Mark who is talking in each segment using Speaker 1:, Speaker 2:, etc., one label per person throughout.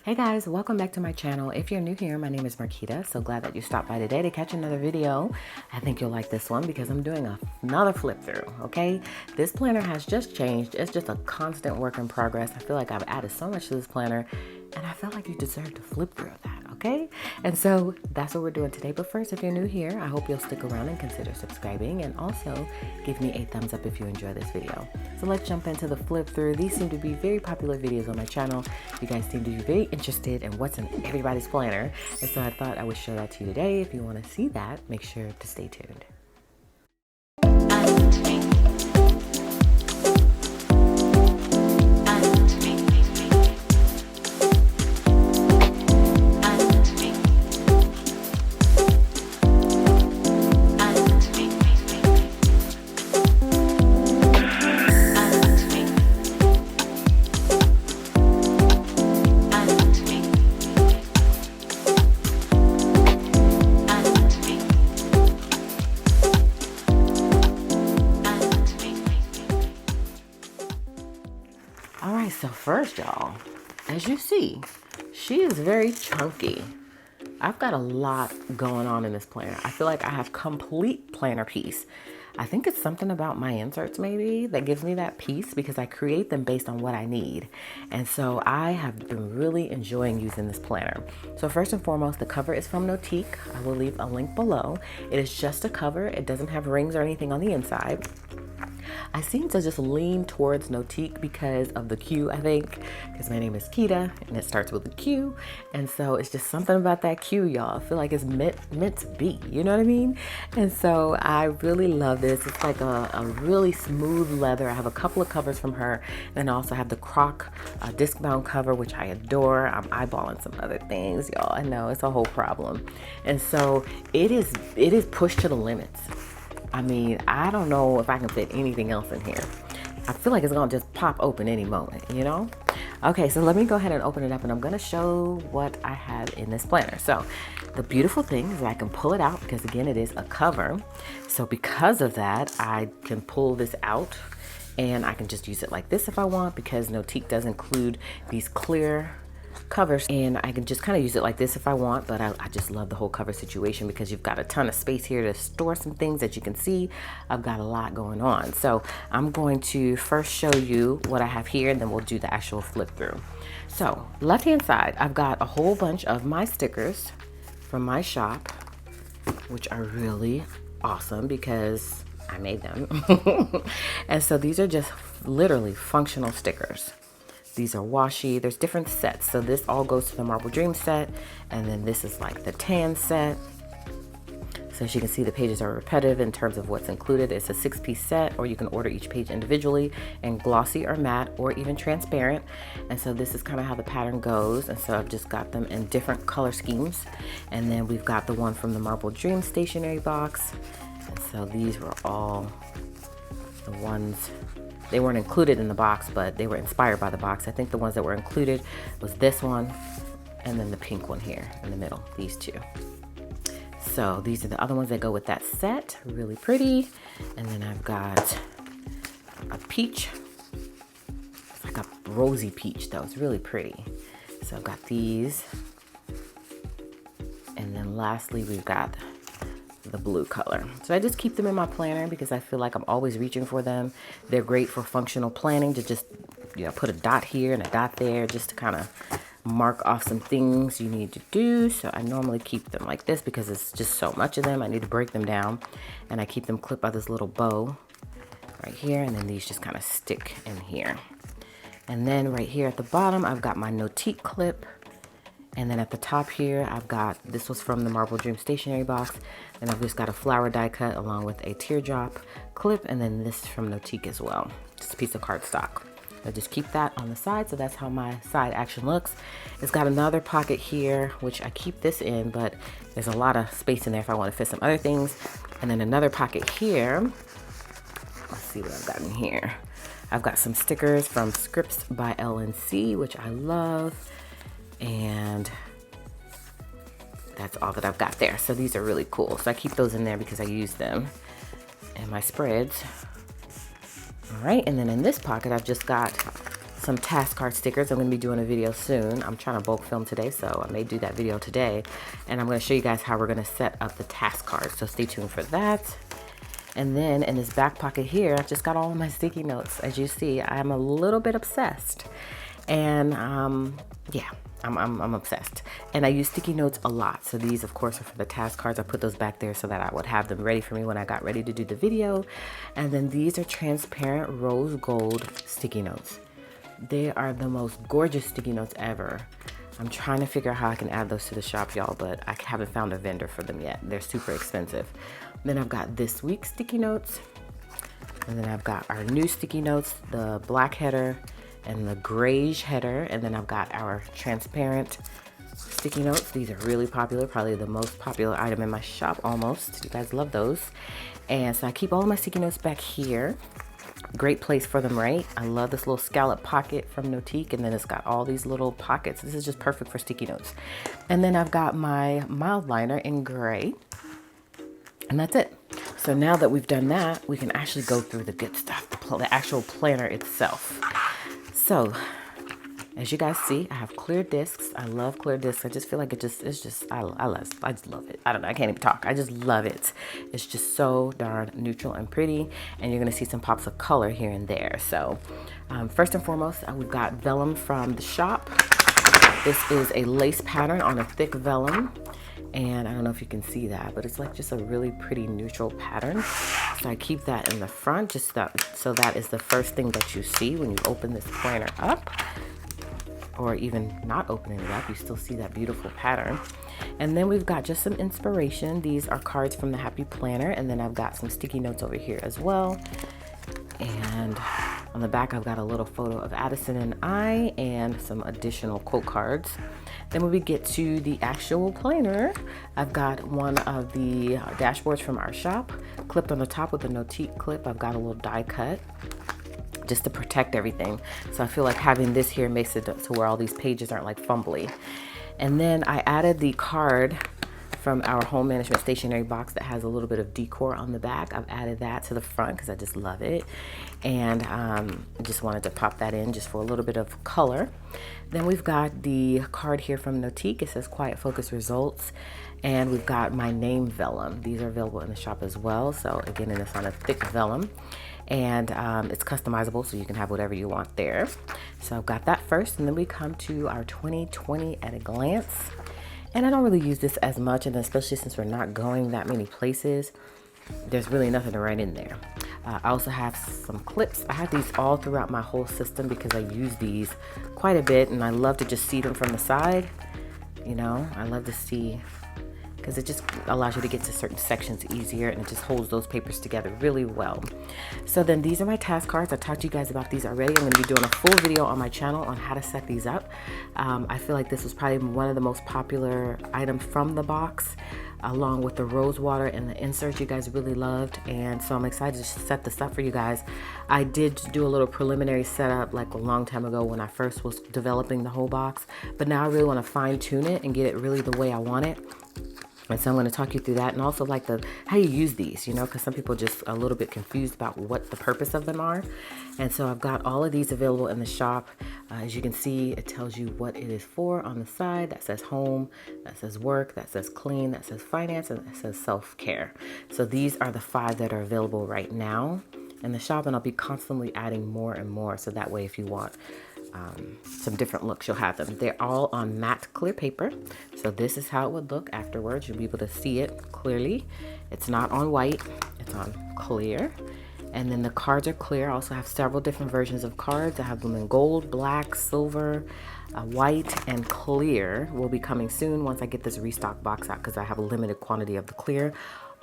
Speaker 1: Hey guys, welcome back to my channel. If you're new here, my name is Marquita. So glad that you stopped by today to catch another video. I think you'll like this one because I'm doing another flip through, okay? This planner has just changed. It's just a constant work in progress. I feel like I've added so much to this planner and I feel like you deserve to flip through that, okay? And so that's what we're doing today. But first, if you're new here, I hope you'll stick around and consider subscribing and also give me a thumbs up if you enjoy this video. So let's jump into the flip through. These seem to be very popular videos on my channel. You guys seem to be very interested in what's in everybody's planner. And so I thought I would show that to you today. If you want to see that, make sure to stay tuned. All right, so first, y'all, as you see, she is very chunky. I've got a lot going on in this planner. I feel like I have complete planner piece. I think it's something about my inserts maybe that gives me that piece because I create them based on what I need. And so I have been really enjoying using this planner. So first and foremost, the cover is from Notique. I will leave a link below. It is just a cover. It doesn't have rings or anything on the inside. I seem to just lean towards Notique because of the Q, I think, because my name is Quita and it starts with a Q. And so it's just something about that Q, y'all. I feel like it's meant to be, you know what I mean? And so I really love this. It's like a really smooth leather. I have a couple of covers from her. And I also have the Croc disc bound cover, which I adore. I'm eyeballing some other things, y'all. I know it's a whole problem. And so it is pushed to the limits. I mean, I don't know if I can fit anything else in here. I feel like it's gonna just pop open any moment, you know? Okay, so let me go ahead and open it up and I'm gonna show what I have in this planner. So the beautiful thing is that I can pull it out because again, it is a cover. So because of that, I can pull this out and I can just use it like this if I want because Notique does include these clear covers and I can just kind of use it like this if I want, but I just love the whole cover situation because you've got a ton of space here to store some things that you can see. I've got a lot going on. So I'm going to first show you what I have here and then we'll do the actual flip through. So left hand side, I've got a whole bunch of my stickers from my shop, which are really awesome because I made them. And so these are just literally functional stickers. These are washi. There's different sets. So this all goes to the Marble Dream set. And then this is like the tan set. So as you can see, the pages are repetitive in terms of what's included. It's a 6-piece set, or you can order each page individually in glossy or matte or even transparent. And so this is kind of how the pattern goes. And so I've just got them in different color schemes. And then we've got the one from the Marble Dream stationery box. And so these were all the ones. They weren't included in the box, but they were inspired by the box. I think the ones that were included was this one and then the pink one here in the middle, these two. So these are the other ones that go with that set, really pretty. And then I've got a peach. It's like a rosy peach though, it's really pretty. So I've got these. And then lastly, we've got the blue color. So I just keep them in my planner because I feel like I'm always reaching for them. They're great for functional planning to just, you know, put a dot here and a dot there just to kind of mark off some things you need to do. So I normally keep them like this because it's just so much of them. I need to break them down and I keep them clipped by this little bow right here. And then these just kind of stick in here. And then right here at the bottom, I've got my Notique clip. And then at the top here, I've got, this was from the Marble Dream stationery box. And I've just got a flower die cut along with a teardrop clip. And then this from Notique as well. Just a piece of cardstock. I just keep that on the side. So that's how my side action looks. It's got another pocket here, which I keep this in, but there's a lot of space in there if I want to fit some other things. And then another pocket here. Let's see what I've got in here. I've got some stickers from Scripts by LNC, which I love. And that's all that I've got there. So these are really cool. So I keep those in there because I use them in my spreads. All right, and then in this pocket, I've just got some task card stickers. I'm going to be doing a video soon. I'm trying to bulk film today, so I may do that video today. And I'm going to show you guys how we're going to set up the task cards. So stay tuned for that. And then in this back pocket here, I've just got all of my sticky notes. As you see, I'm a little bit obsessed. And yeah, I'm obsessed. And I use sticky notes a lot. So these, of course, are for the task cards. I put those back there so that I would have them ready for me when I got ready to do the video. And then these are transparent rose gold sticky notes. They are the most gorgeous sticky notes ever. I'm trying to figure out how I can add those to the shop, y'all, but I haven't found a vendor for them yet. They're super expensive. Then I've got this week's sticky notes. And then I've got our new sticky notes, the black header and the grayish header. And then I've got our transparent sticky notes. These are really popular, probably the most popular item in my shop almost. You guys love those. And so I keep all of my sticky notes back here. Great place for them, right? I love this little scallop pocket from Nautique, and then it's got all these little pockets. This is just perfect for sticky notes. And then I've got my mild liner in gray, and that's it. So now that we've done that, we can actually go through the good stuff, the actual planner itself. So as you guys see, I have clear discs. I love clear discs. I just feel like I just love it. I don't know, I can't even talk. I just love it. It's just so darn neutral and pretty, and you're gonna see some pops of color here and there. So first and foremost, we've got vellum from the shop. This is a lace pattern on a thick vellum, and I don't know if you can see that, but it's like just a really pretty neutral pattern. So I keep that in the front, just so that is the first thing that you see when you open this planner up. Or even not opening it up, you still see that beautiful pattern. And then we've got just some inspiration. These are cards from the Happy Planner, and then I've got some sticky notes over here as well. And on the back, I've got a little photo of Addison and I, and some additional quote cards. Then when we get to the actual planner, I've got one of the dashboards from our shop, clipped on the top with a Nautique clip. I've got a little die cut, just to protect everything. So I feel like having this here makes it to where all these pages aren't like fumbly. And then I added the card from our home management stationery box that has a little bit of decor on the back. I've added that to the front because I just love it. And I just wanted to pop that in just for a little bit of color. Then we've got the card here from Nautique. It says Quiet Focus Results. And we've got my name vellum. These are available in the shop as well. So again, it's on a thick vellum. And it's customizable, so you can have whatever you want there. So I've got that first, and then we come to our 2020 at a glance. And I don't really use this as much, and especially since we're not going that many places, there's really nothing to write in there. I also have some clips. I have these all throughout my whole system because I use these quite a bit, and I love to just see them from the side. You know, I love to see, because it just allows you to get to certain sections easier, and it just holds those papers together really well. So then these are my task cards. I talked to you guys about these already. I'm going to be doing a full video on my channel on how to set these up. I feel like this was probably one of the most popular items from the box, along with the rose water and the inserts you guys really loved. And so I'm excited to set this up for you guys. I did do a little preliminary setup like a long time ago when I first was developing the whole box, but now I really want to fine tune it and get it really the way I want it. And so I'm going to talk you through that, and also like how you use these, you know, because some people are just a little bit confused about what the purpose of them are. And so I've got all of these available in the shop. As you can see, it tells you what it is for on the side. That says home, that says work, that says clean, that says finance, and that says self-care. So these are the 5 that are available right now in the shop, and I'll be constantly adding more and more. So that way, if you want some different looks, you'll have them. They're all on matte clear paper. So this is how it would look afterwards. You'll be able to see it clearly. It's not on white, it's on clear. And then the cards are clear. I also have several different versions of cards. I have them in gold, black, silver, white, and clear. Will be coming soon once I get this restock box out, because I have a limited quantity of the clear.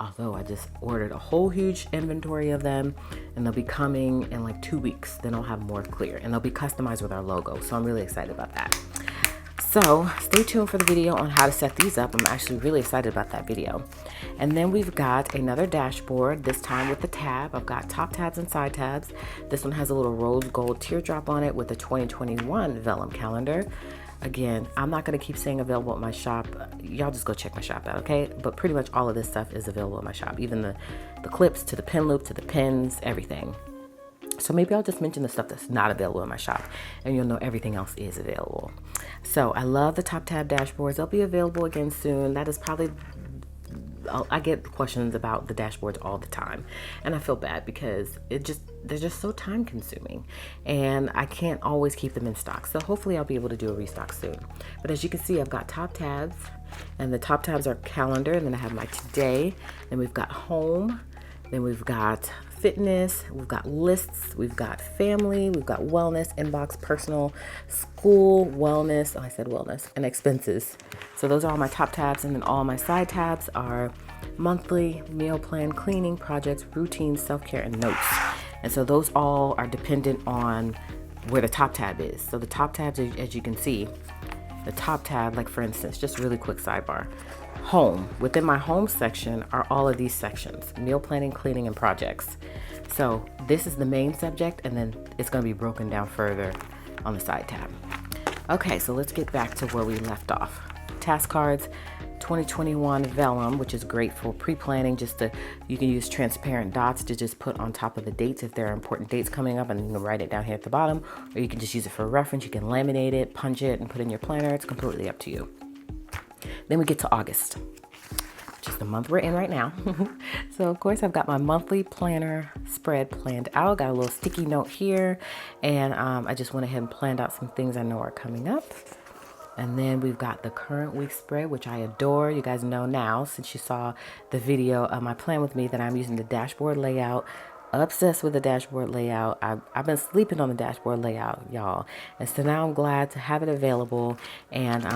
Speaker 1: Although I just ordered a whole huge inventory of them, and they'll be coming in like 2 weeks. Then I'll have more clear, and they'll be customized with our logo. So I'm really excited about that. So stay tuned for the video on how to set these up. I'm actually really excited about that video. And then we've got another dashboard, this time with the tab. I've got top tabs and side tabs. This one has a little rose gold teardrop on it with the 2021 vellum calendar. Again, I'm not going to keep saying available at my shop. Y'all just go check my shop out, okay? But pretty much all of this stuff is available at my shop. Even the clips to the pin loop to the pins, everything. So maybe I'll just mention the stuff that's not available in my shop, and you'll know everything else is available. So I love the top tab dashboards. They'll be available again soon. That is probably, I get questions about the dashboards all the time, and I feel bad because they're just so time consuming, and I can't always keep them in stock. So hopefully I'll be able to do a restock soon. But as you can see, I've got top tabs, and the top tabs are calendar, and then I have my today, then we've got home, then we've got fitness, we've got lists, we've got family, we've got wellness, inbox, personal, school, wellness, I said wellness, and expenses. So those are all my top tabs, and then all my side tabs are monthly, meal plan, cleaning, projects, routines, self-care, and notes. And so those all are dependent on where the top tab is. So the top tabs, as you can see, the top tab, like for instance, just really quick sidebar, home. Within my home section are all of these sections: meal planning, cleaning, and projects. So this is the main subject, and then it's going to be broken down further on the side tab. Okay, so let's get back to where we left off. Task cards, 2021 vellum, which is great for pre-planning. You can use transparent dots to just put on top of the dates if there are important dates coming up, and you can write it down here at the bottom, or you can just use it for reference. You can laminate it, punch it, and put it in your planner. It's completely up to you. Then we get to August, which is the month we're in right now. So of course I've got my monthly planner spread planned out. Got a little sticky note here, and I just went ahead and planned out some things I know are coming up. And then we've got the current week spread, which I adore. You guys know now, since you saw the video of my plan with me, that I'm using the dashboard layout. Obsessed with the dashboard layout. I've been sleeping on the dashboard layout, y'all. And so now I'm glad to have it available, and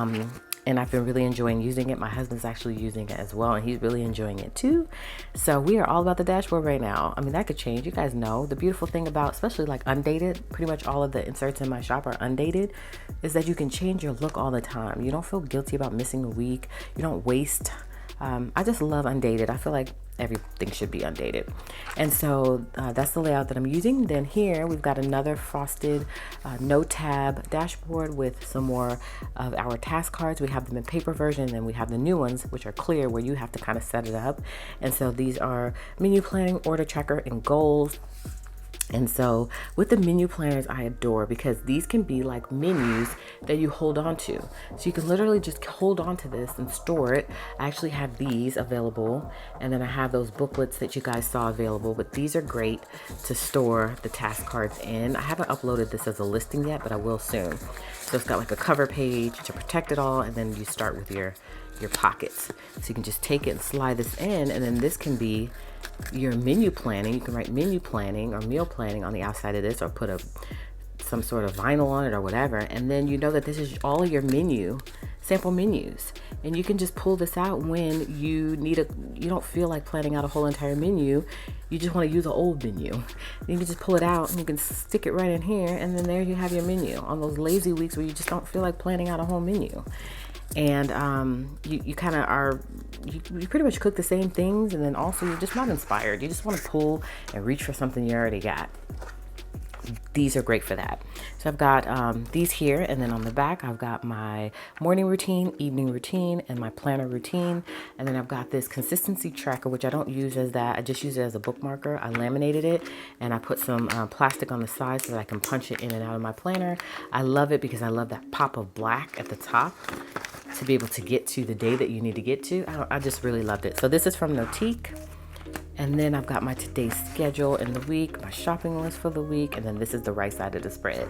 Speaker 1: I've been really enjoying using it. My husband's actually using it as well, and he's really enjoying it too. So we are all about the dashboard right now. I mean, that could change. You guys know the beautiful thing about, especially like undated, pretty much all of the inserts in my shop are undated, is that you can change your look all the time. You don't feel guilty about missing a week. You don't waste. I just love undated. I feel like everything should be undated. And so that's the layout that I'm using. Then here we've got another frosted no tab dashboard with some more of our task cards. We have them in paper version, and then we have the new ones, which are clear, where you have to kind of set it up. And so these are menu planning, order checker, and goals. And so with the menu planners, I adore, because these can be like menus that you hold on to. So you can literally just hold on to this and store it. I actually have these available, and then I have those booklets that you guys saw available, but these are great to store the task cards in. I haven't uploaded this as a listing yet, but I will soon. So it's got like a cover page to protect it all, and then you start with your pockets. So you can just take it and slide this in, and then this can be your menu planning. You can write menu planning or meal planning on the outside of this, or put some sort of vinyl on it or whatever, and then you know that this is all your sample menus, and you can just pull this out when you don't feel like planning out a whole entire menu. You just want to use an old menu. You can just pull it out and you can stick it right in here, and then there you have your menu on those lazy weeks where you just don't feel like planning out a whole menu. And you kind of are, you pretty much cook the same things, and then also you're just not inspired. You just want to pull and reach for something you already got. These are great for that. So I've got these here, and then on the back I've got my morning routine, evening routine, and my planner routine. And then I've got this consistency tracker, which I don't use as that. I just use it as a bookmarker. I laminated it, and I put some plastic on the side so that I can punch it in and out of my planner. I love it because I love that pop of black at the top to be able to get to the day that you need to get to. I just really loved it. So this is from Notique. And then I've got my today's schedule in the week, my shopping list for the week, and then this is the right side of the spread.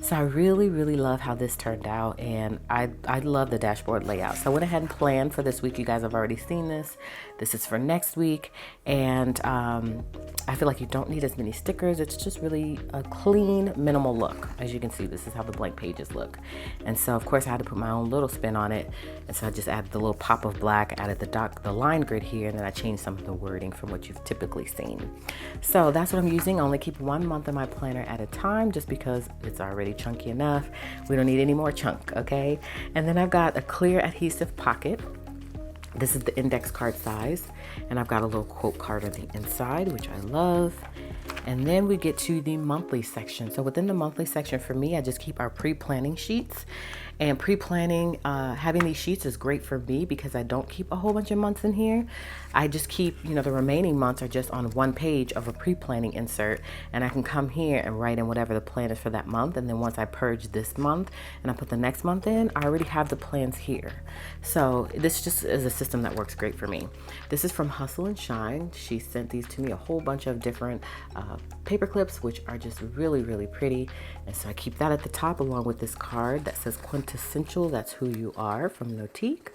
Speaker 1: So I really, really love how this turned out, and I love the dashboard layout. So I went ahead and planned for this week. You guys have already seen this. This is for next week, and I feel like you don't need as many stickers. It's just really a clean, minimal look. As you can see, this is how the blank pages look. And so, of course, I had to put my own little spin on it, and so I just added the little pop of black, added the line grid here, and then I changed some of the wording from what you've typically seen. So that's what I'm using. I only keep 1 month in my planner at a time, just because it's already chunky enough. We don't need any more chunk, okay? And then I've got a clear adhesive pocket. This is the index card size, and I've got a little quote card on the inside, which I love. And then we get to the monthly section. So within the monthly section for me, I just keep our pre-planning sheets. And pre-planning, having these sheets is great for me because I don't keep a whole bunch of months in here. I just keep, the remaining months are just on one page of a pre-planning insert, and I can come here and write in whatever the plan is for that month. And then once I purge this month and I put the next month in, I already have the plans here. So this just is a system that works great for me. This is from Hustle and Shine. She sent these to me, a whole bunch of different paper clips, which are just really, really pretty. And so I keep that at the top along with this card that says Quintessential, That's Who You Are, from Notique.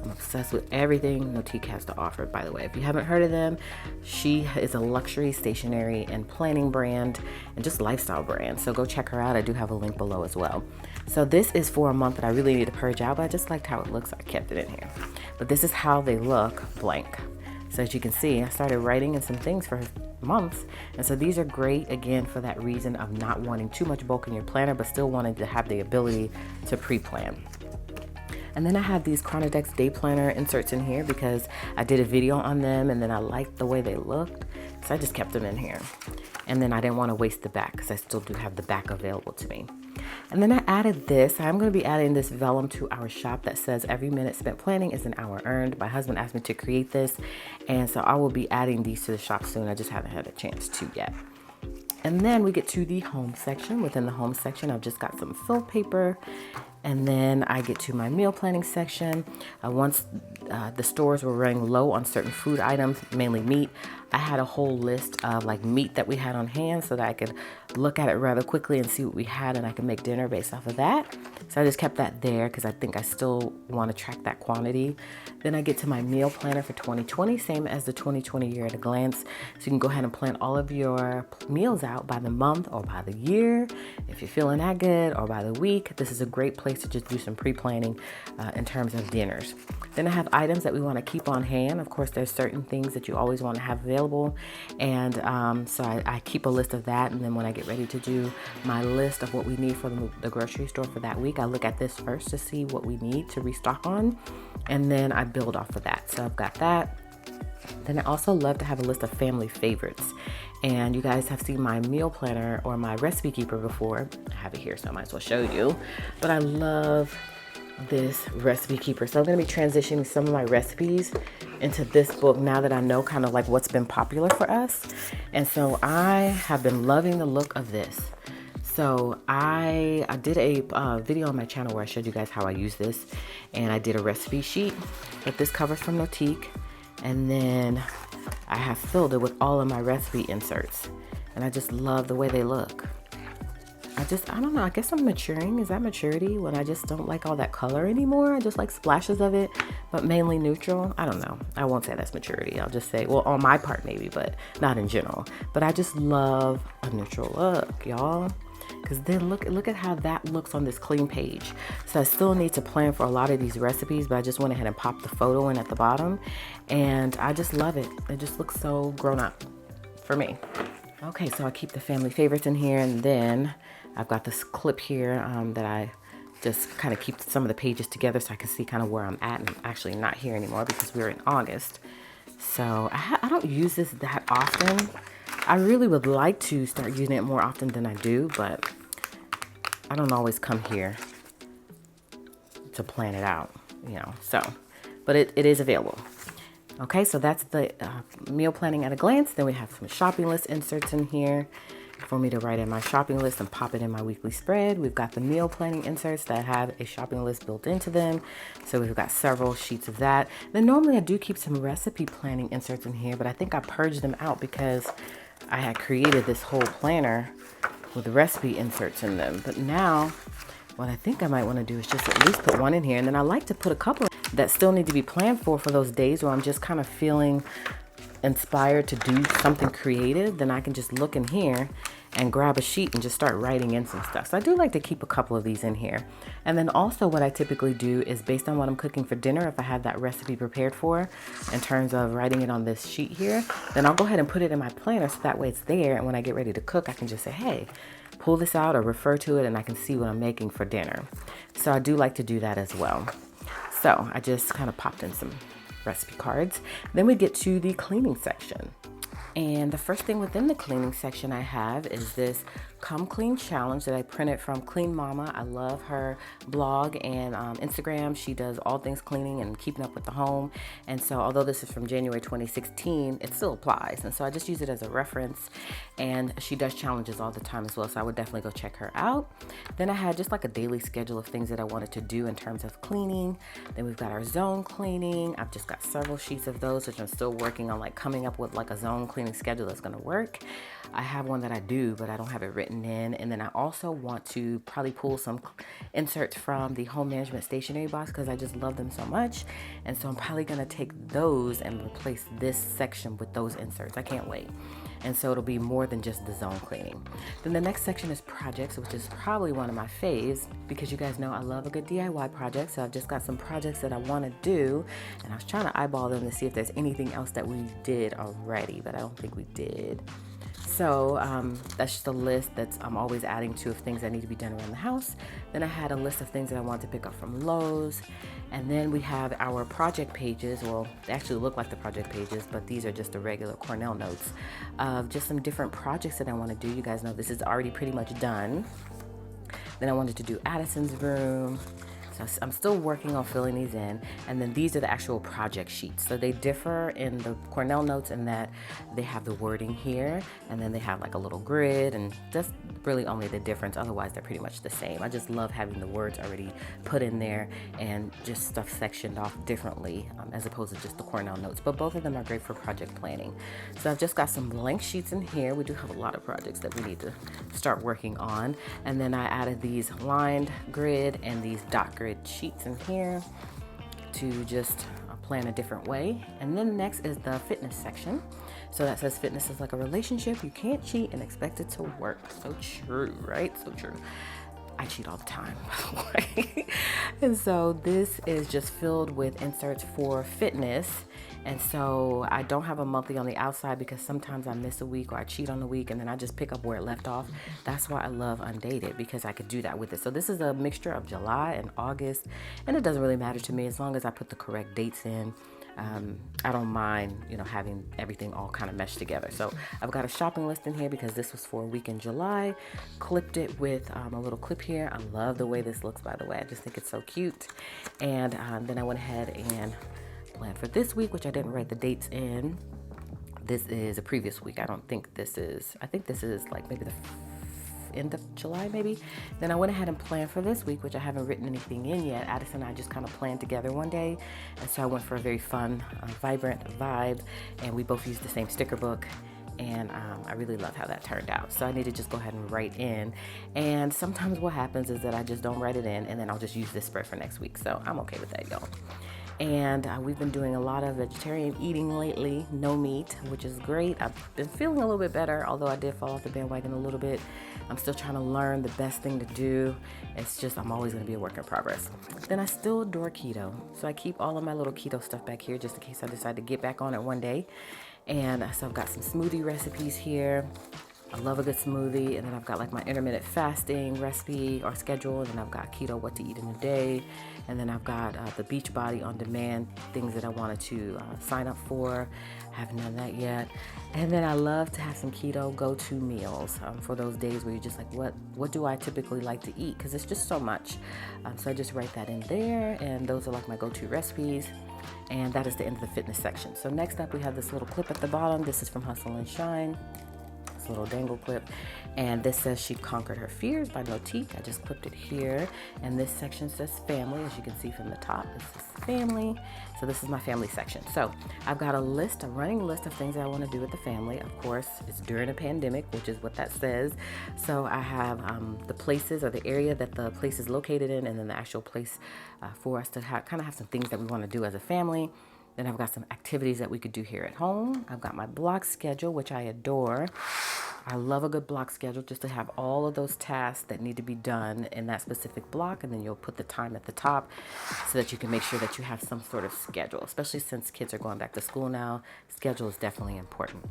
Speaker 1: I'm obsessed with everything Notique has to offer, by the way. If you haven't heard of them, she is a luxury stationery and planning brand and just lifestyle brand. So go check her out. I do have a link below as well. So this is for a month that I really need to purge out, but I just liked how it looks. So I kept it in here. But this is how they look blank. So as you can see, I started writing in some things for months. And so these are great, again, for that reason of not wanting too much bulk in your planner, but still wanting to have the ability to pre-plan. And then I have these Chronodex Day Planner inserts in here because I did a video on them and then I liked the way they looked. So I just kept them in here. And then I didn't want to waste the back because I still do have the back available to me. And then I added this. I'm going to be adding this vellum to our shop that says every minute spent planning is an hour earned. My husband asked me to create this. And so I will be adding these to the shop soon. I just haven't had a chance to yet. And then we get to the home section. Within the home section, I've just got some fill paper. And then I get to my meal planning section. Once the stores were running low on certain food items, mainly meat, I had a whole list of like meat that we had on hand so that I could look at it rather quickly and see what we had, and I could make dinner based off of that. So I just kept that there because I think I still want to track that quantity. Then I get to my meal planner for 2020, same as the 2020 year at a glance. So you can go ahead and plan all of your meals out by the month or by the year, if you're feeling that good, or by the week. This is a great place to just do some pre-planning in terms of dinners. Then I have items that we want to keep on hand. Of course, there's certain things that you always want to have available. And so I keep a list of that. And then when I get ready to do my list of what we need for the grocery store for that week, I look at this first to see what we need to restock on. And then I build off of that. So I've got that. Then I also love to have a list of family favorites. And you guys have seen my meal planner or my recipe keeper before. I have it here, so I might as well show you. But I love this recipe keeper. So I'm going to be transitioning some of my recipes into this book now that I know kind of like what's been popular for us. And so I have been loving the look of this. So I did a video on my channel where I showed you guys how I use this. And I did a recipe sheet that this covers from Notique. And then I have filled it with all of my recipe inserts. And I just love the way they look. I don't know, I guess I'm maturing. Is that maturity when I just don't like all that color anymore? I just like splashes of it, but mainly neutral. I don't know. I won't say that's maturity. I'll just say, well, on my part maybe, but not in general. But I just love a neutral look, y'all. Because then look at how that looks on this clean page. So I still need to plan for a lot of these recipes, but I just went ahead and popped the photo in at the bottom. And I just love it. It just looks so grown up for me. Okay, so I keep the family favorites in here, and then I've got this clip here that I just kind of keep some of the pages together so I can see kind of where I'm at. And I'm actually not here anymore because we're in August. So I don't use this that often. I really would like to start using it more often than I do, but I don't always come here to plan it out, but it is available. Okay, so that's the meal planning at a glance. Then we have some shopping list inserts in here for me to write in my shopping list and pop it in my weekly spread. We've got the meal planning inserts that have a shopping list built into them. So we've got several sheets of that. Then normally I do keep some recipe planning inserts in here, but I think I purged them out because I had created this whole planner with recipe inserts in them. But now what I think I might want to do is just at least put one in here. And then I like to put a couple that still need to be planned for those days where I'm just kind of feeling inspired to do something creative. Then I can just look in here and grab a sheet and just start writing in some stuff. So I do like to keep a couple of these in here. And then also what I typically do is based on what I'm cooking for dinner, if I have that recipe prepared for in terms of writing it on this sheet here, then I'll go ahead and put it in my planner so that way it's there. And when I get ready to cook, I can just say, hey, pull this out or refer to it and I can see what I'm making for dinner. So I do like to do that as well. So I just kind of popped in some recipe cards. Then we get to the cleaning section. And the first thing within the cleaning section I have is this Come Clean Challenge that I printed from Clean Mama. I love her blog and Instagram. She does all things cleaning and keeping up with the home. And so although this is from January 2016, it still applies. And so I just use it as a reference. And she does challenges all the time as well. So I would definitely go check her out. Then I had just like a daily schedule of things that I wanted to do in terms of cleaning. Then we've got our zone cleaning. I've just got several sheets of those, which I'm still working on, like coming up with like a zone cleaning schedule that's going to work. I have one that I do, but I don't have it written in. And then I also want to probably pull some inserts from the home management stationery box because I just love them so much. And so I'm probably going to take those and replace this section with those inserts. I can't wait. And so it'll be more than just the zone cleaning. Then the next section is projects, which is probably one of my faves because you guys know I love a good DIY project. So I've just got some projects that I want to do, and I was trying to eyeball them to see if there's anything else that we did already, but I don't think we did. So that's just a list that I'm always adding to of things that need to be done around the house. Then I had a list of things that I wanted to pick up from Lowe's. And then we have our project pages. Well, they actually look like the project pages, but these are just the regular Cornell notes of just some different projects that I want to do. You guys know this is already pretty much done. Then I wanted to do Addison's room. So I'm still working on filling these in. And then these are the actual project sheets. So they differ in the Cornell notes in that they have the wording here, and then they have like a little grid, and that's really only the difference. Otherwise, they're pretty much the same. I just love having the words already put in there and just stuff sectioned off differently as opposed to just the Cornell notes. But both of them are great for project planning. So I've just got some blank sheets in here. We do have a lot of projects that we need to start working on. And then I added these lined grid and these dot grid sheets in here to just plan a different way. And then next is the fitness section. So that says fitness is like a relationship. You can't cheat and expect it to work. So true, right? So true. I cheat all the time, by the way. And so this is just filled with inserts for fitness. And so I don't have a monthly on the outside because sometimes I miss a week or I cheat on the week and then I just pick up where it left off. That's why I love Undated, because I could do that with it. So this is a mixture of July and August, and it doesn't really matter to me as long as I put the correct dates in. I don't mind, having everything all kind of meshed together. So I've got a shopping list in here because this was for a week in July. Clipped it with a little clip here. I love the way this looks, by the way. I just think it's so cute. And then I went ahead and planned for this week, which I didn't write the dates in. This is a previous week. I think this is like maybe the end of July, maybe. Then I went ahead and planned for this week, which I haven't written anything in yet. Addison and I just kind of planned together one day, and so I went for a very fun, vibrant vibe, and we both used the same sticker book, and I really love how that turned out. So I need to just go ahead and write in, and sometimes what happens is that I just don't write it in, and then I'll just use this spread for next week. So I'm okay with that, y'all. And we've been doing a lot of vegetarian eating lately, no meat, which is great. I've been feeling a little bit better, although I did fall off the bandwagon a little bit. I'm still trying to learn the best thing to do. It's just, I'm always going to be a work in progress. Then I still adore keto. So I keep all of my little keto stuff back here just in case I decide to get back on it one day. And so I've got some smoothie recipes here. I love a good smoothie. And then I've got like my intermittent fasting recipe or schedule. And then I've got keto, what to eat in a day. And then I've got the Beachbody on demand things that I wanted to sign up for. Haven't done that yet. And then I love to have some keto go-to meals for those days where you're just like, what do I typically like to eat? Because it's just so much. So I just write that in there. And those are like my go-to recipes. And that is the end of the fitness section. So next up, we have this little clip at the bottom. This is from Hustle and Shine. This little dangle clip. And this says she conquered her fears by Notique. I just clipped it here. And this section says family, as you can see from the top. This is family. So this is my family section. So I've got a running list of things that I want to do with the family. Of course, it's during a pandemic, which is what that says. So I have the places or the area that the place is located in, and then the actual place for us to kind of have some things that we want to do as a family. Then I've got some activities that we could do here at home. I've got my block schedule, which I adore. I love a good block schedule just to have all of those tasks that need to be done in that specific block, and then you'll put the time at the top so that you can make sure that you have some sort of schedule, especially since kids are going back to school now. Schedule is definitely important.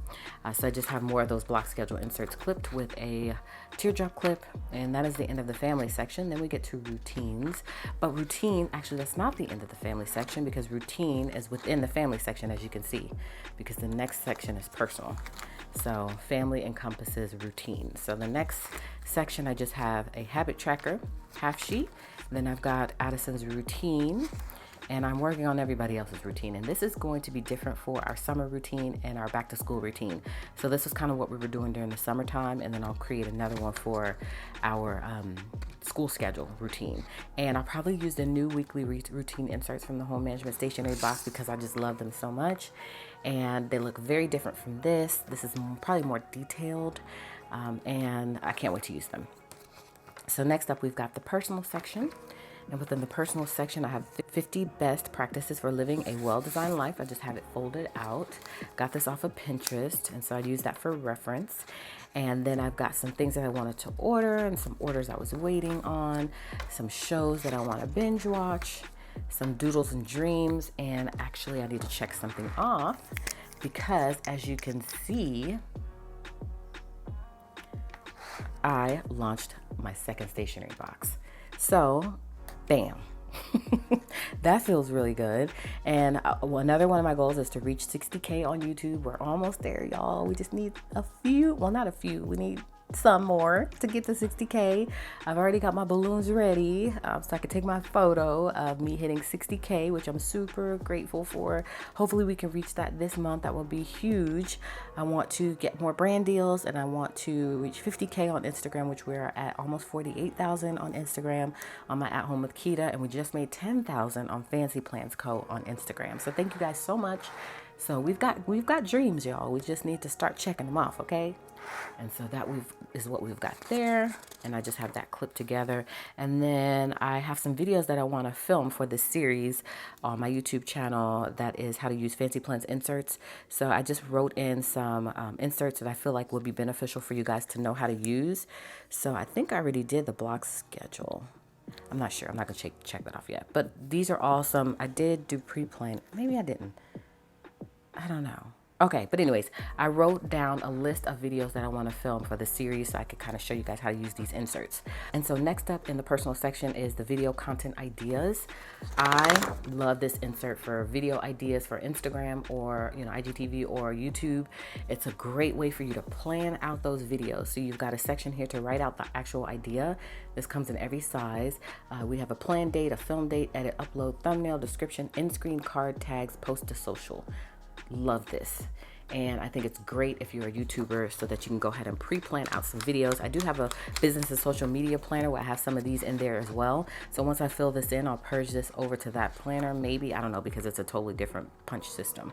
Speaker 1: So I just have more of those block schedule inserts clipped with a teardrop clip, and that is the end of the family section. Then we get to routines, but routine, actually that's not the end of the family section, because routine is within the family section, as you can see, because the next section is personal. So family encompasses routine. So the next section, I just have a habit tracker, half sheet. Then I've got Addison's routine, and I'm working on everybody else's routine. And this is going to be different for our summer routine and our back to school routine. So this is kind of what we were doing during the summertime, and then I'll create another one for our school schedule routine. And I'll probably use the new weekly routine inserts from the home management stationery box because I just love them so much. And they look very different from this. This is probably more detailed, and I can't wait to use them. So next up, we've got the personal section. And within the personal section, I have 50 best practices for living a well-designed life. I just have it folded out. Got this off of Pinterest, and so I use that for reference. And then I've got some things that I wanted to order and some orders I was waiting on, some shows that I want to binge watch, some doodles and dreams, and actually I need to check something off because, as you can see, I launched my second stationery box. So bam. That feels really good. And another one of my goals is to reach 60K on YouTube. We're almost there, y'all. We just need a few, well, not a few, we need some more to get to 60K. I've already got my balloons ready, so I can take my photo of me hitting 60K, which I'm super grateful for. Hopefully we can reach that this month. That will be huge. I want to get more brand deals, and I want to reach 50K on Instagram, which we're at almost 48,000 on Instagram on my At Home with Quita, and we just made 10,000 on Fancy Plans Co. on Instagram. So thank you guys so much. So we've got dreams, y'all. We just need to start checking them off, okay? And so that is what we've got there, and I just have that clipped together. And then I have some videos that I want to film for this series on my YouTube channel that is how to use Fancy Plans inserts. So I just wrote in some inserts that I feel like would be beneficial for you guys to know how to use. So I think I already did the block schedule. I'm not sure. I'm not going to check that off yet. But these are all some, I did do pre-plan. Maybe I didn't. I don't know. Okay, but anyways, I wrote down a list of videos that I want to film for the series so I could kind of show you guys how to use these inserts. And so next up in the personal section is the video content ideas. I love this insert for video ideas for Instagram or, IGTV or YouTube. It's a great way for you to plan out those videos. So you've got a section here to write out the actual idea. This comes in every size. We have a plan date, a film date, edit, upload, thumbnail, description, in-screen card, tags, post to social. Love this. And I think it's great if you're a YouTuber so that you can go ahead and pre-plan out some videos. I do have a business and social media planner where I have some of these in there as well. So once I fill this in, I'll purge this over to that planner. Maybe, I don't know, because it's a totally different punch system.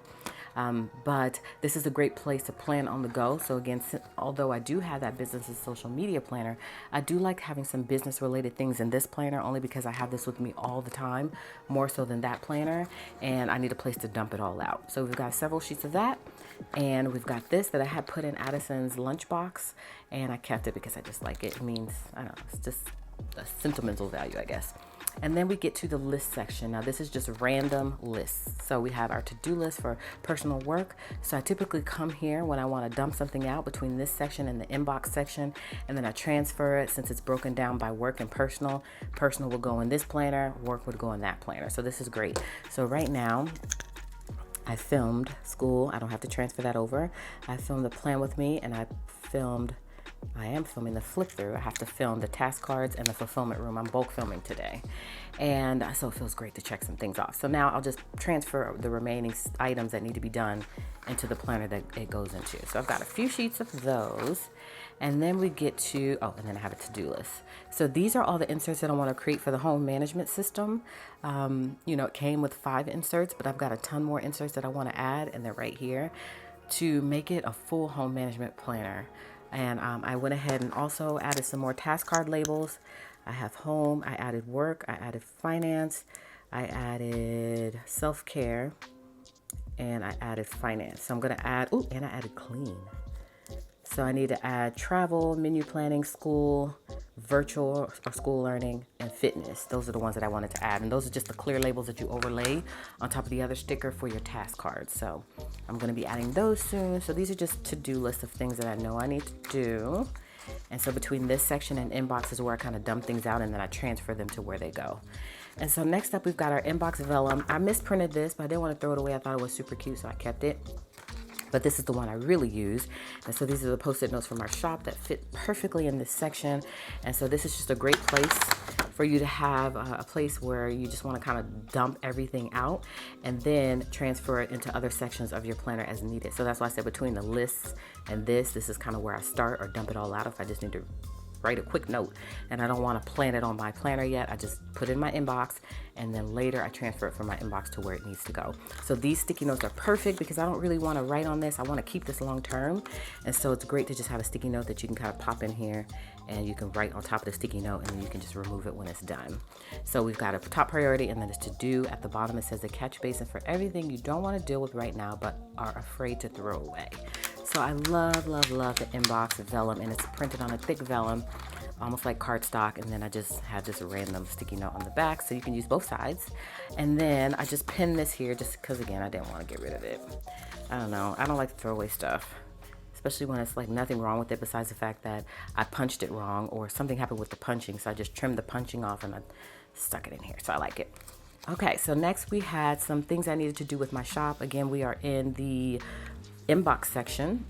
Speaker 1: But this is a great place to plan on the go. So again, although I do have that business and social media planner, I do like having some business related things in this planner only because I have this with me all the time, more so than that planner, and I need a place to dump it all out. So we've got several sheets of that, and we've got this that I had put in Addison's lunchbox, and I kept it because I just like it. It means, I don't know, it's just a sentimental value, I guess. And then we get to the list section. Now this is just random lists. So we have our to-do list for personal work. So I typically come here when I want to dump something out between this section and the inbox section, and then I transfer it since it's broken down by work and personal. Personal will go in this planner, work would go in that planner. So this is great. So right now, I filmed school. I don't have to transfer that over. I filmed the plan with me, and I am filming the flip through. I have to film the task cards and the fulfillment room. I'm bulk filming today. And so it feels great to check some things off. So now I'll just transfer the remaining items that need to be done into the planner that it goes into. So I've got a few sheets of those. And then we get to, and then I have a to-do list. So these are all the inserts that I want to create for the home management system. It came with 5 inserts, but I've got a ton more inserts that I want to add, and they're right here to make it a full home management planner. And I went ahead and also added some more task card labels. I have home, I added work, I added finance, I added self-care, and I added finance. So I'm going to add, and I added clean. So I need to add travel, menu planning, school, virtual or school learning, and fitness. Those are the ones that I wanted to add. And those are just the clear labels that you overlay on top of the other sticker for your task cards. So I'm going to be adding those soon. So these are just to-do lists of things that I know I need to do. And so between this section and inbox is where I kind of dump things out, and then I transfer them to where they go. And so next up, we've got our inbox vellum. I misprinted this, but I didn't want to throw it away. I thought it was super cute, so I kept it. but this is the one I really use. And so these are the Post-it notes from our shop that fit perfectly in this section. And so this is just a great place for you to have a place where you just want to kind of dump everything out and then transfer it into other sections of your planner as needed. So that's why I said between the lists and this is kind of where I start or dump it all out if I just need to write a quick note and I don't want to plan it on my planner yet. I just put it in my inbox and then later I transfer it from my inbox to where it needs to go. So these sticky notes are perfect because I don't really want to write on this. I want to keep this long term. And so it's great to just have a sticky note that you can kind of pop in here and you can write on top of the sticky note and then you can just remove it when it's done. So we've got a top priority and then it's to do. At the bottom it says the catch basin for everything you don't want to deal with right now but are afraid to throw away. So I love, love, love the inbox vellum, and it's printed on a thick vellum, almost like cardstock, and then I just have this random sticky note on the back so you can use both sides. And then I just pinned this here just because, again, I didn't want to get rid of it. I don't know. I don't like to throw away stuff, especially when it's like nothing wrong with it besides the fact that I punched it wrong or something happened with the punching. So I just trimmed the punching off and I stuck it in here. So I like it. Okay, so next we had some things I needed to do with my shop. Again, we are in the inbox section.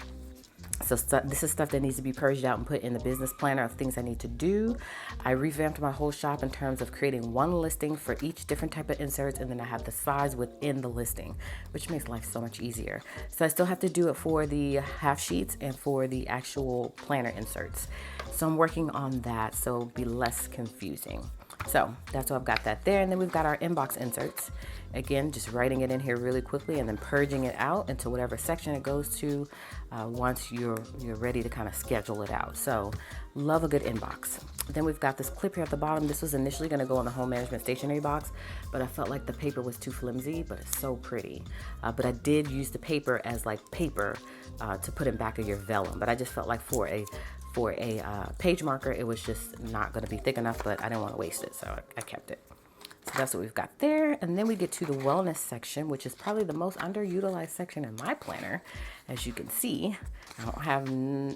Speaker 1: So this is stuff that needs to be purged out and put in the business planner of things I need to do. I revamped my whole shop in terms of creating one listing for each different type of inserts, and then I have the size within the listing, which makes life so much easier. So I still have to do it for the half sheets and for the actual planner inserts. So I'm working on that so it'll be less confusing. So that's why I've got that there. And then we've got our inbox inserts. Again, just writing it in here really quickly and then purging it out into whatever section it goes to once you're ready to kind of schedule it out. So love a good inbox. Then we've got this clip here at the bottom. This was initially going to go in the home management stationery box, but I felt like the paper was too flimsy, but it's so pretty. But I did use the paper as like paper to put in back of your vellum, but I just felt like for a page marker, it was just not going to be thick enough, but I didn't want to waste it, so I kept it. So that's what we've got there. And then we get to the wellness section, which is probably the most underutilized section in my planner. As you can see, I don't have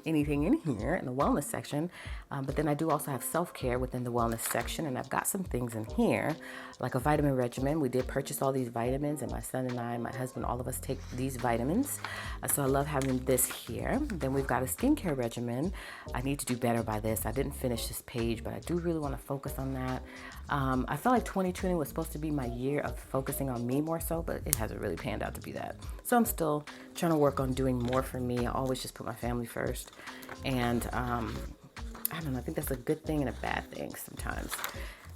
Speaker 1: anything in here in the wellness section, but then I do also have self-care within the wellness section, and I've got some things in here, like a vitamin regimen. We did purchase all these vitamins, and my son and I, my husband, all of us take these vitamins. So I love having this here. Then we've got a skincare regimen. I need to do better by this. I didn't finish this page, but I do really want to focus on that. I felt like 2020 was supposed to be my year of focusing on me more so, but it hasn't really panned out to be that. So I'm still trying to work on doing more for me. I always just put my family first. And I don't know, I think that's a good thing and a bad thing sometimes.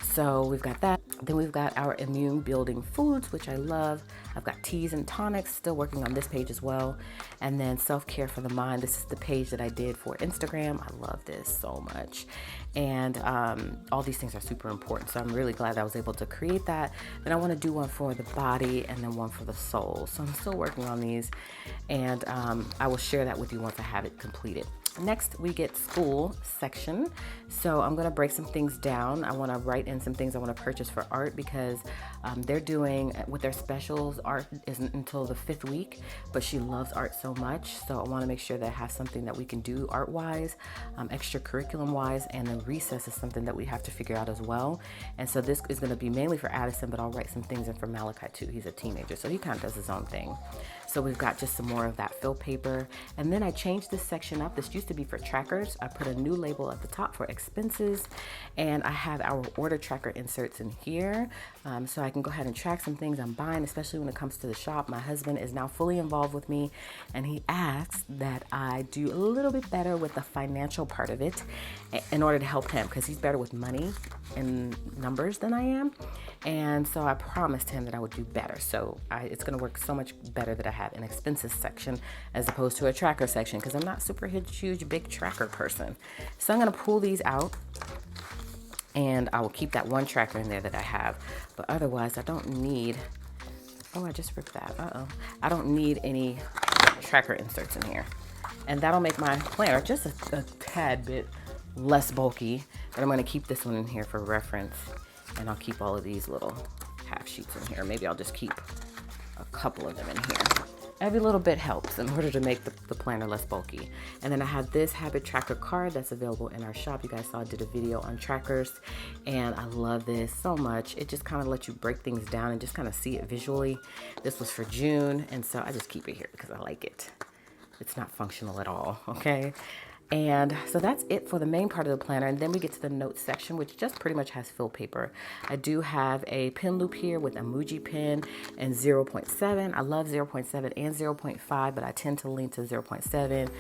Speaker 1: So we've got that. Then we've got our immune building foods, which I love. I've got teas and tonics, still working on this page as well. And then self-care for the mind. This is the page that I did for Instagram. I love this so much. And all these things are super important. So I'm really glad I was able to create that. Then I want to do one for the body and then one for the soul. So I'm still working on these. And I will share that with you once I have it completed. Next, we get school section. So I'm going to break some things down. I want to write in some things I want to purchase for art because they're doing, with their specials, art isn't until the 5th week, but she loves art so much. So I want to make sure that I have something that we can do art-wise, extracurriculum-wise, and then recess is something that we have to figure out as well. And so this is going to be mainly for Addison, but I'll write some things in for Malachi too. He's a teenager, so he kind of does his own thing. So we've got just some more of that fill paper. And then I changed this section up. This used to be for trackers. I put a new label at the top for expenses. And I have our order tracker inserts in here. So I can go ahead and track some things I'm buying, especially when it comes to the shop. My husband is now fully involved with me. And he asks that I do a little bit better with the financial part of it in order to help him, because he's better with money and numbers than I am. And so I promised him that I would do better. So it's going to work so much better that I have an expenses section as opposed to a tracker section, because I'm not super huge big tracker person. So I'm going to pull these out and I will keep that one tracker in there that I have. But otherwise I don't need, oh, I just ripped that. I don't need any tracker inserts in here. And that'll make my planner just a tad bit less bulky. But I'm going to keep this one in here for reference. And I'll keep all of these little half sheets in here. Maybe I'll just keep a couple of them in here. Every little bit helps in order to make the planner less bulky. And then I have this habit tracker card that's available in our shop. You guys saw I did a video on trackers, and I love this so much. It just kind of lets you break things down and just kind of see it visually. This was for June, and so I just keep it here because I like it. it's not functional at all, okay? And so that's it for the main part of the planner. And then we get to the notes section, which just pretty much has fill paper. I do have a pen loop here with emoji pen and 0.7. I love 0.7 and 0.5, but I tend to lean to 0.7.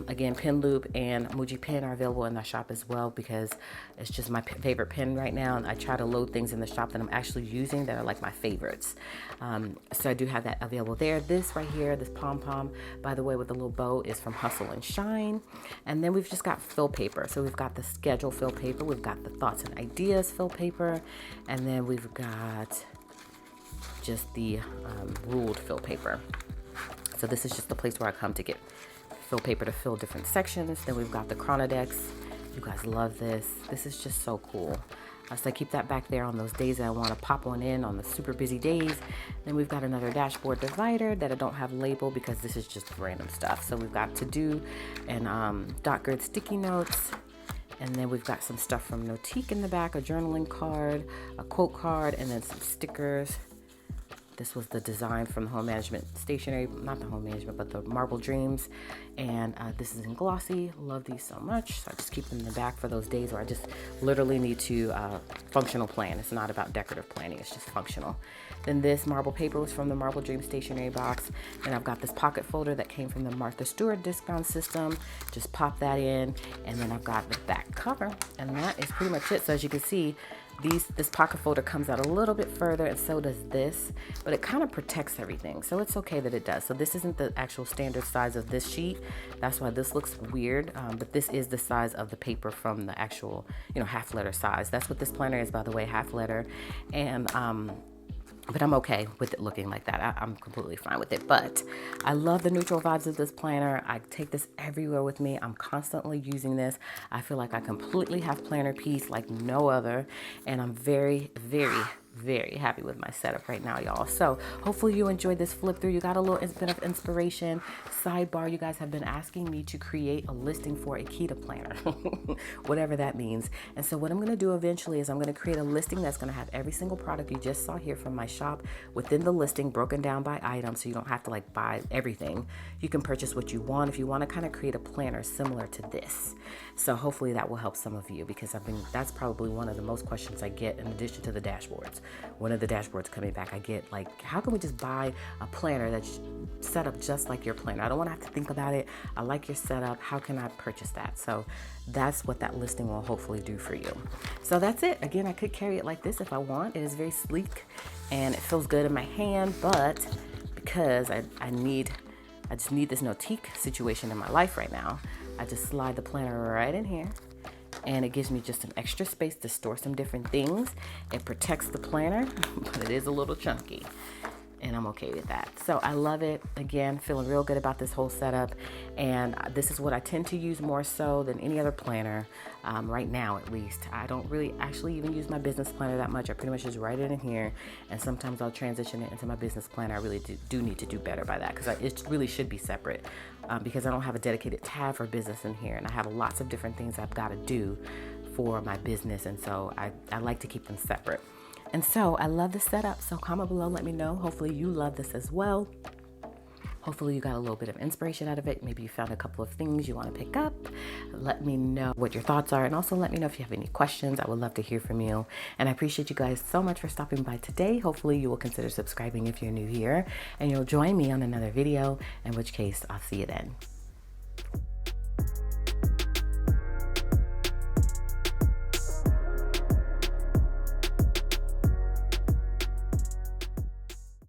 Speaker 1: Again, pen loop and emoji pen are available in the shop as well, because it's just my favorite pen right now. And I try to load things in the shop that I'm actually using that are like my favorites. So I do have that available there. This right here, this pom-pom, by the way, with the little bow, is from Hustle and Shine. And then we've just got fill paper. So we've got the schedule fill paper, we've got the thoughts and ideas fill paper, and then we've got just the ruled fill paper. So this is just the place where I come to get fill paper to fill different sections. Then we've got the Chronodex. You guys love this. This is just so cool. So I keep that back there on those days that I want to pop one in on the super busy days. Then we've got another dashboard divider that I don't have labeled because this is just random stuff. So we've got to do and dot grid sticky notes. And then we've got some stuff from Notique in the back, a journaling card, a quote card, and then some stickers. This was the design from the Home Management Stationery, not the Home Management, but the Marble Dreams. And this is in glossy. Love these so much. So I just keep them in the back for those days where I just literally need to functional plan. It's not about decorative planning. It's just functional. Then this marble paper was from the Marble Dream Stationery box. And I've got this pocket folder that came from the Martha Stewart discount system. Just pop that in. And then I've got the back cover. And that is pretty much it. So as you can see, this pocket folder comes out a little bit further, and so does this, but it kind of protects everything, so it's okay that it does. So this isn't the actual standard size of this sheet. That's why this looks weird, but this is the size of the paper from the actual, half letter size. That's what this planner is, by the way, half letter. And but I'm okay with it looking like that. I'm completely fine with it. But I love the neutral vibes of this planner. I take this everywhere with me. I'm constantly using this. I feel like I completely have planner peace like no other. And I'm very, very, very happy with my setup right now, y'all. So hopefully you enjoyed this flip through. You got a little bit of inspiration. Sidebar, you guys have been asking me to create a listing for a Quita planner, whatever that means. And so what I'm going to do eventually is I'm going to create a listing that's going to have every single product you just saw here from my shop within the listing, broken down by item, so you don't have to like buy everything. You can purchase what you want if you want to kind of create a planner similar to this. So hopefully that will help some of you, because that's probably one of the most questions I get, in addition to the dashboards. One of the dashboards coming back, I get like, how can we just buy a planner that's set up just like your planner? I don't want to have to think about it. I like your setup. How can I purchase that? So that's what that listing will hopefully do for you. So that's it. Again, I could carry it like this if I want. It is very sleek and it feels good in my hand, but because I just need this Notique situation in my life right now, I just slide the planner right in here. And it gives me just some extra space to store some different things. It protects the planner, but it is a little chunky, and I'm okay with that. So I love it. Again, feeling real good about this whole setup. And this is what I tend to use more so than any other planner, right now at least. I don't really actually even use my business planner that much. I pretty much just write it in here, and sometimes I'll transition it into my business planner. I really do need to do better by that, because it really should be separate, because I don't have a dedicated tab for business in here, and I have lots of different things I've got to do for my business, and so I like to keep them separate. And so I love this setup. So comment below, let me know. Hopefully you love this as well. Hopefully you got a little bit of inspiration out of it. Maybe you found a couple of things you want to pick up. Let me know what your thoughts are. And also let me know if you have any questions. I would love to hear from you. And I appreciate you guys so much for stopping by today. Hopefully you will consider subscribing if you're new here. And you'll join me on another video, in which case I'll see you then.